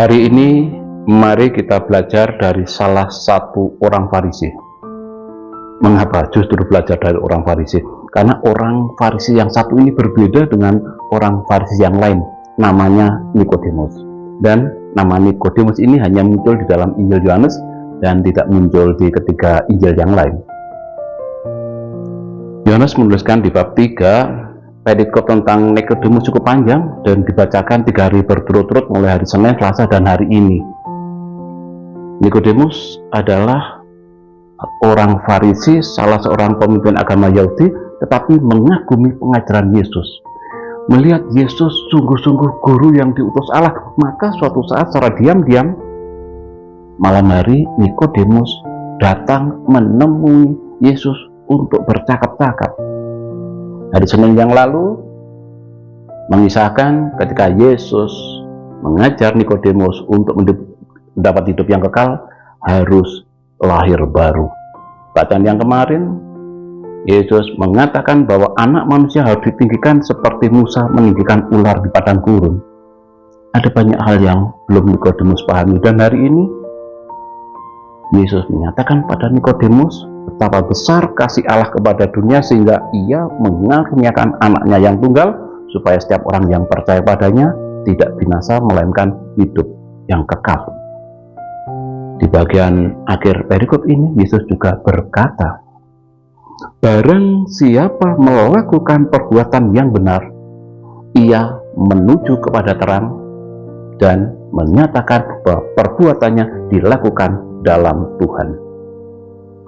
Hari ini mari kita belajar dari salah satu orang Farisi. Mengapa justru belajar dari orang Farisi? Karena orang Farisi yang satu ini berbeda dengan orang Farisi yang lain. Namanya Nikodemus. Dan nama Nikodemus ini hanya muncul di dalam Injil Yohanes dan tidak muncul di ketiga Injil yang lain. Yohanes menuliskan di bab 3 perikop tentang Nikodemus cukup panjang dan dibacakan 3 hari berturut-turut mulai hari Senin, Selasa, dan hari ini. Nikodemus adalah orang Farisi, salah seorang pemimpin agama Yahudi, tetapi mengagumi pengajaran Yesus. Melihat Yesus sungguh-sungguh guru yang diutus Allah, maka suatu saat secara diam-diam malam hari Nikodemus datang menemui Yesus untuk bercakap-cakap. Hari Senin yang lalu mengisahkan ketika Yesus mengajar Nikodemus untuk mendapat hidup yang kekal harus lahir baru. Bacaan yang kemarin Yesus mengatakan bahwa anak manusia harus ditinggikan seperti Musa meninggikan ular di padang gurun. Ada banyak hal yang belum Nikodemus pahami, dan hari ini Yesus menyatakan pada Nikodemus betapa besar kasih Allah kepada dunia sehingga ia mengaruniakan anaknya yang tunggal supaya setiap orang yang percaya padanya tidak binasa melainkan hidup yang kekal. Di bagian akhir perikop ini Yesus juga berkata, barang siapa melakukan perbuatan yang benar, ia menuju kepada terang dan menyatakan bahwa perbuatannya dilakukan dalam Tuhan.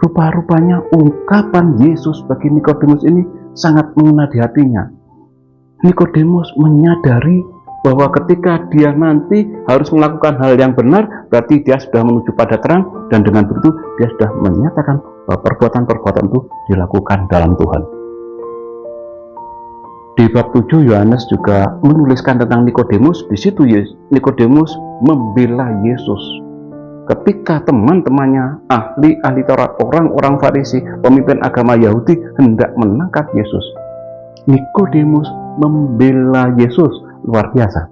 Rupa-rupanya ungkapan Yesus bagi Nikodemus ini sangat mengena di hatinya. Nikodemus menyadari bahwa ketika dia nanti harus melakukan hal yang benar, berarti dia sudah menuju pada terang, dan dengan begitu dia sudah menyatakan bahwa perbuatan-perbuatan itu dilakukan dalam Tuhan. Di bab 7 Yohanes juga menuliskan tentang Nikodemus. Di situ Nikodemus membela Yesus. Ketika teman-temannya, ahli Taurat, orang-orang Farisi, pemimpin agama Yahudi hendak menangkap Yesus, Nikodemus membela Yesus. Luar biasa.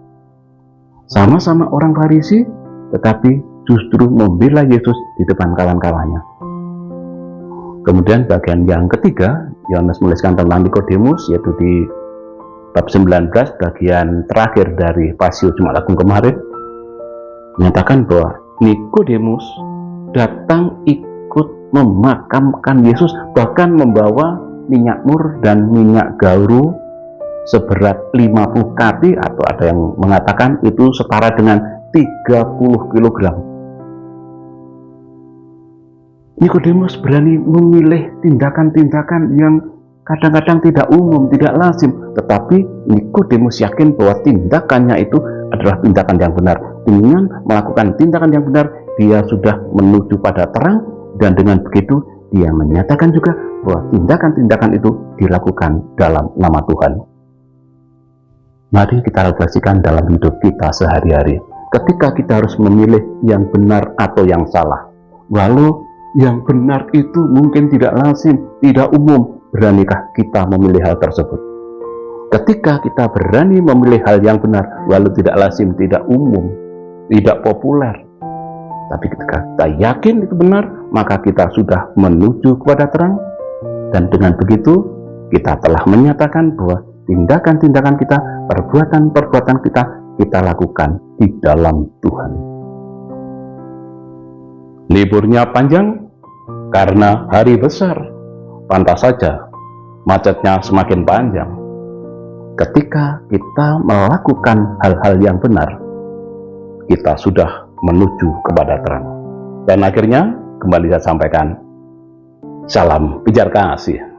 Sama-sama orang Farisi, tetapi justru membela Yesus di depan kawan-kawannya. Kemudian bagian yang ketiga, Yohanes menuliskan tentang Nikodemus, yaitu di bab 19, bagian terakhir dari Pasio Jumat Agung kemarin, menyatakan bahwa Nikodemus datang ikut memakamkan Yesus, bahkan membawa minyak mur dan minyak gauru seberat 50 kati, atau ada yang mengatakan itu setara dengan 30 kg. Nikodemus berani memilih tindakan-tindakan yang kadang-kadang tidak umum, tidak lazim, tetapi Nikodemus yakin bahwa tindakannya itu adalah tindakan yang benar. Dengan melakukan tindakan yang benar, dia sudah menuju pada terang, dan dengan begitu dia menyatakan juga bahwa tindakan-tindakan itu dilakukan dalam nama Tuhan. Mari kita refleksikan dalam hidup kita sehari-hari. Ketika kita harus memilih yang benar atau yang salah, walau yang benar itu mungkin tidak lazim, tidak umum, beranikah kita memilih hal tersebut? Ketika kita berani memilih hal yang benar, walau tidak lazim, tidak umum, tidak populer, tapi ketika kita yakin itu benar, maka kita sudah menuju kepada terang, dan dengan begitu kita telah menyatakan bahwa tindakan-tindakan kita, perbuatan-perbuatan kita lakukan di dalam Tuhan. Liburnya panjang karena hari besar, pantas saja macetnya semakin panjang. Ketika kita melakukan hal-hal yang benar, kita sudah menuju kepada terang. Dan akhirnya kembali saya sampaikan, salam pijar kasih.